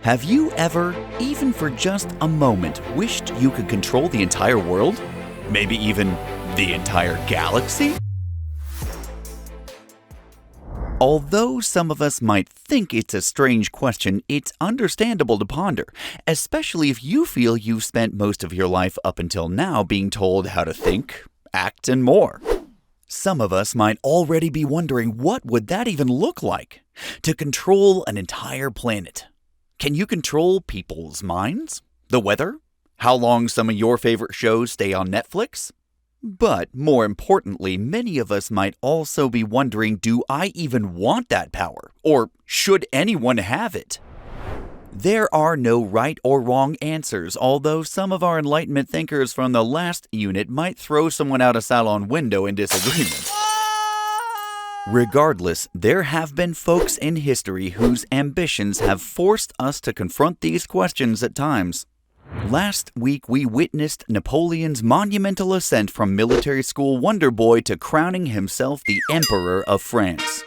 Have you ever, even for just a moment, wished you could control the entire world? Maybe even the entire galaxy? Although some of us might think it's a strange question, it's understandable to ponder, especially if you feel you've spent most of your life up until now being told how to think, act, and more. Some of us might already be wondering, what would that even look like? To control an entire planet. Can you control people's minds? The weather? How long some of your favorite shows stay on Netflix? But more importantly, many of us might also be wondering, do I even want that power? Or should anyone have it? There are no right or wrong answers, although some of our Enlightenment thinkers from the last unit might throw someone out a salon window in disagreement. Regardless, there have been folks in history whose ambitions have forced us to confront these questions at times. Last week, we witnessed Napoleon's monumental ascent from military school wonder boy to crowning himself the Emperor of France.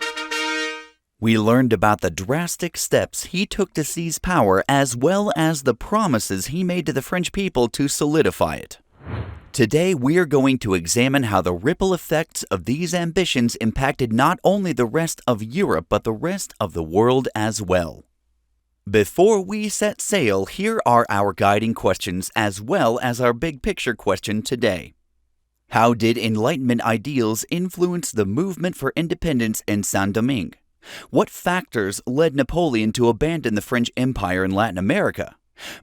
We learned about the drastic steps he took to seize power, as well as the promises he made to the French people to solidify it. Today, we're going to examine how the ripple effects of these ambitions impacted not only the rest of Europe, but the rest of the world as well. Before we set sail, here are our guiding questions as well as our big picture question today. How did Enlightenment ideals influence the movement for independence in Saint-Domingue? What factors led Napoleon to abandon the French Empire in Latin America?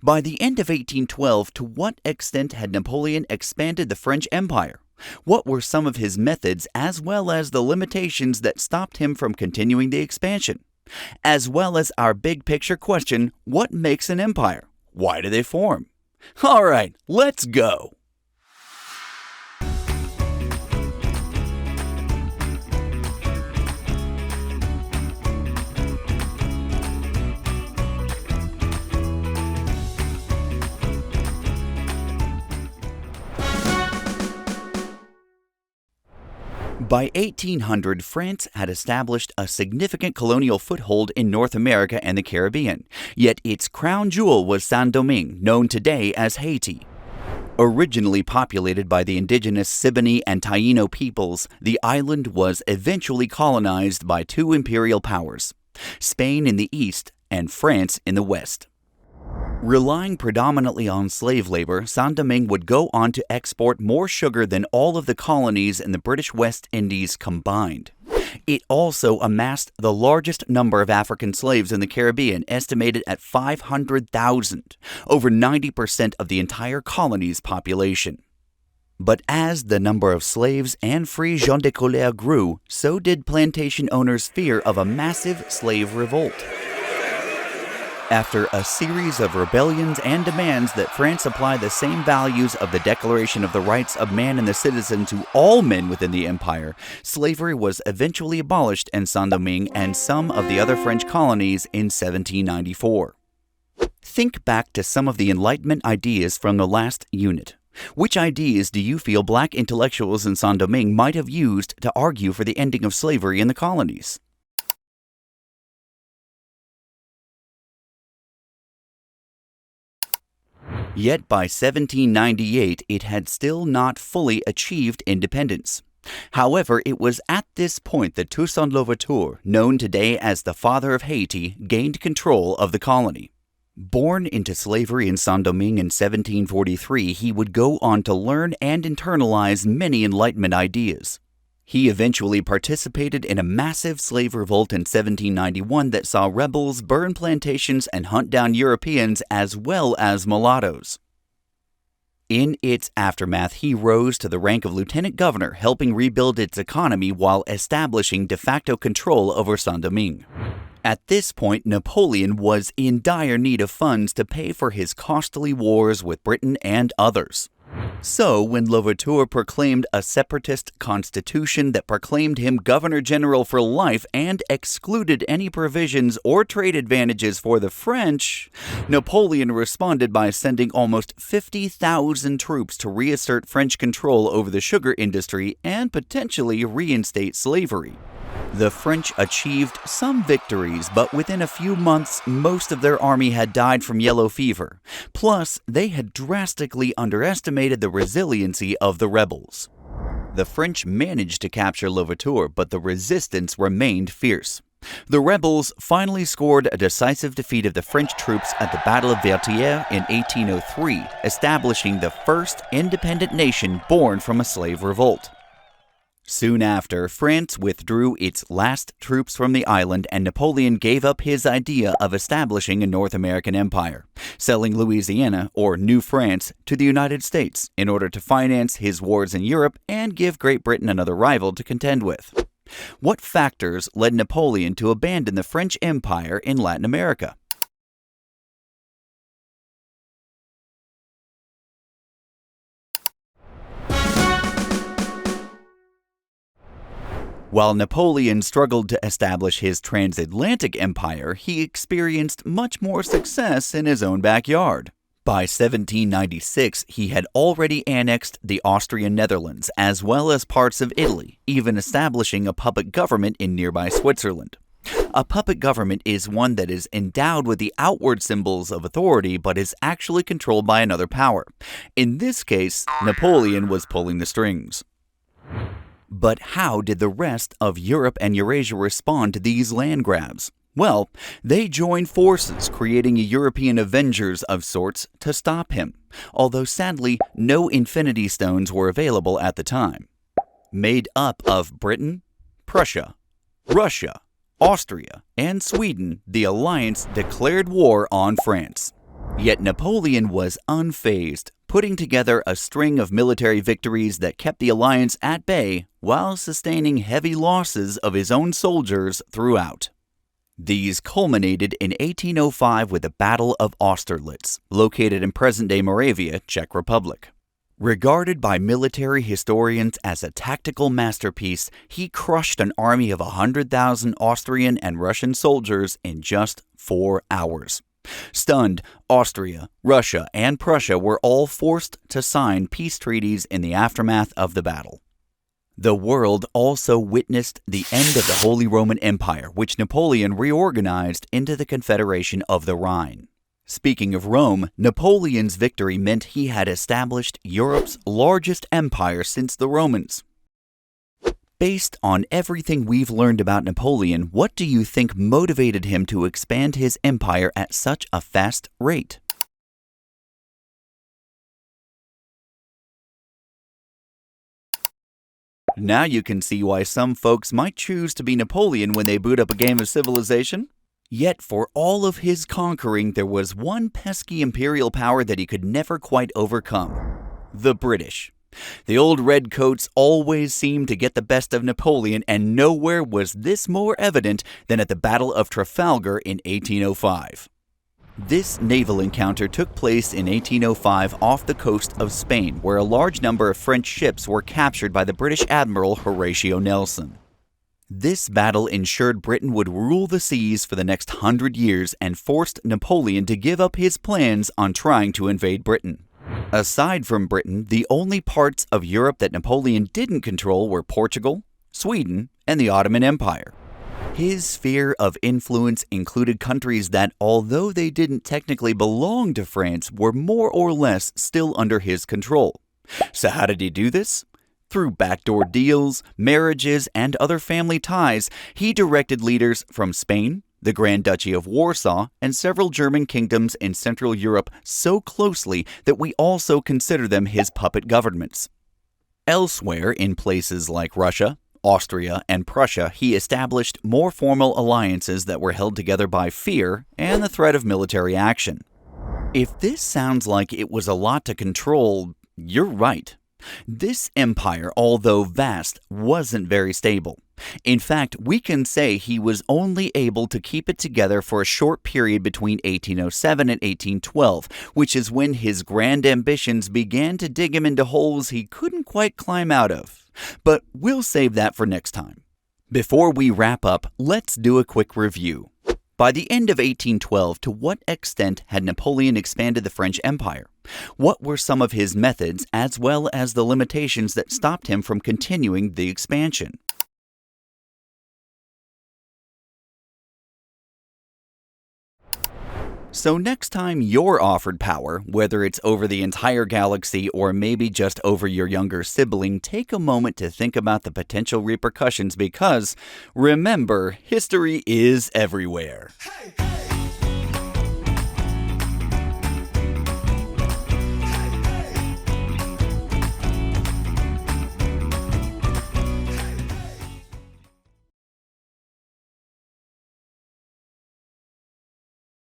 By the end of 1812, to what extent had Napoleon expanded the French Empire? What were some of his methods as well as the limitations that stopped him from continuing the expansion? As well as our big picture question, what makes an empire? Why do they form? All right, let's go. By 1800, France had established a significant colonial foothold in North America and the Caribbean, yet its crown jewel was Saint-Domingue, known today as Haiti. Originally populated by the indigenous Siboney and Taino peoples, the island was eventually colonized by two imperial powers, Spain in the east and France in the west. Relying predominantly on slave labor, Saint-Domingue would go on to export more sugar than all of the colonies in the British West Indies combined. It also amassed the largest number of African slaves in the Caribbean, estimated at 500,000, over 90% of the entire colony's population. But as the number of slaves and free gens de colère grew, so did plantation owners' fear of a massive slave revolt. After a series of rebellions and demands that France apply the same values of the Declaration of the Rights of Man and the Citizen to all men within the empire, slavery was eventually abolished in Saint-Domingue and some of the other French colonies in 1794. Think back to some of the Enlightenment ideas from the last unit. Which ideas do you feel black intellectuals in Saint-Domingue might have used to argue for the ending of slavery in the colonies? Yet by 1798, it had still not fully achieved independence. However, it was at this point that Toussaint Louverture, known today as the Father of Haiti, gained control of the colony. Born into slavery in Saint-Domingue in 1743, he would go on to learn and internalize many Enlightenment ideas. He eventually participated in a massive slave revolt in 1791 that saw rebels burn plantations and hunt down Europeans as well as mulattoes. In its aftermath, he rose to the rank of lieutenant governor, helping rebuild its economy while establishing de facto control over Saint-Domingue. At this point, Napoleon was in dire need of funds to pay for his costly wars with Britain and others. So, when Louverture proclaimed a separatist constitution that proclaimed him governor-general for life and excluded any provisions or trade advantages for the French, Napoleon responded by sending almost 50,000 troops to reassert French control over the sugar industry and potentially reinstate slavery. The French achieved some victories, but within a few months, most of their army had died from yellow fever. Plus, they had drastically underestimated the resiliency of the rebels. The French managed to capture Louverture, but the resistance remained fierce. The rebels finally scored a decisive defeat of the French troops at the Battle of Vertières in 1803, establishing the first independent nation born from a slave revolt. Soon after, France withdrew its last troops from the island, and Napoleon gave up his idea of establishing a North American empire, selling Louisiana, or New France, to the United States in order to finance his wars in Europe and give Great Britain another rival to contend with. What factors led Napoleon to abandon the French Empire in Latin America? While Napoleon struggled to establish his transatlantic empire, he experienced much more success in his own backyard. By 1796, he had already annexed the Austrian Netherlands as well as parts of Italy, even establishing a puppet government in nearby Switzerland. A puppet government is one that is endowed with the outward symbols of authority but is actually controlled by another power. In this case, Napoleon was pulling the strings. But how did the rest of Europe and Eurasia respond to these land grabs? Well, they joined forces, creating a European Avengers of sorts to stop him, although sadly no Infinity Stones were available at the time. Made up of Britain, Prussia, Russia, Austria, and Sweden, the alliance declared war on France. Yet Napoleon was unfazed, putting together a string of military victories that kept the alliance at bay while sustaining heavy losses of his own soldiers throughout. These culminated in 1805 with the Battle of Austerlitz, located in present-day Moravia, Czech Republic. Regarded by military historians as a tactical masterpiece, he crushed an army of 100,000 Austrian and Russian soldiers in just 4 hours. Stunned, Austria, Russia, and Prussia were all forced to sign peace treaties in the aftermath of the battle. The world also witnessed the end of the Holy Roman Empire, which Napoleon reorganized into the Confederation of the Rhine. Speaking of Rome, Napoleon's victory meant he had established Europe's largest empire since the Romans. Based on everything we've learned about Napoleon, what do you think motivated him to expand his empire at such a fast rate? Now you can see why some folks might choose to be Napoleon when they boot up a game of Civilization. Yet for all of his conquering, there was one pesky imperial power that he could never quite overcome: the British. The old redcoats always seemed to get the best of Napoleon, and nowhere was this more evident than at the Battle of Trafalgar in 1805. This naval encounter took place in 1805 off the coast of Spain, where a large number of French ships were captured by the British Admiral Horatio Nelson. This battle ensured Britain would rule the seas for the next 100 years and forced Napoleon to give up his plans on trying to invade Britain. Aside from Britain, the only parts of Europe that Napoleon didn't control were Portugal, Sweden, and the Ottoman Empire. His sphere of influence included countries that, although they didn't technically belong to France, were more or less still under his control. So how did he do this? Through backdoor deals, marriages, and other family ties, he directed leaders from Spain, the Grand Duchy of Warsaw, and several German kingdoms in Central Europe so closely that we also consider them his puppet governments. Elsewhere, in places like Russia, Austria, and Prussia, he established more formal alliances that were held together by fear and the threat of military action. If this sounds like it was a lot to control, you're right. This empire, although vast, wasn't very stable. In fact, we can say he was only able to keep it together for a short period between 1807 and 1812, which is when his grand ambitions began to dig him into holes he couldn't quite climb out of. But we'll save that for next time. Before we wrap up, let's do a quick review. By the end of 1812, to what extent had Napoleon expanded the French Empire? What were some of his methods, as well as the limitations that stopped him from continuing the expansion? So next time you're offered power, whether it's over the entire galaxy or maybe just over your younger sibling, take a moment to think about the potential repercussions because, remember, history is everywhere. Hey, hey.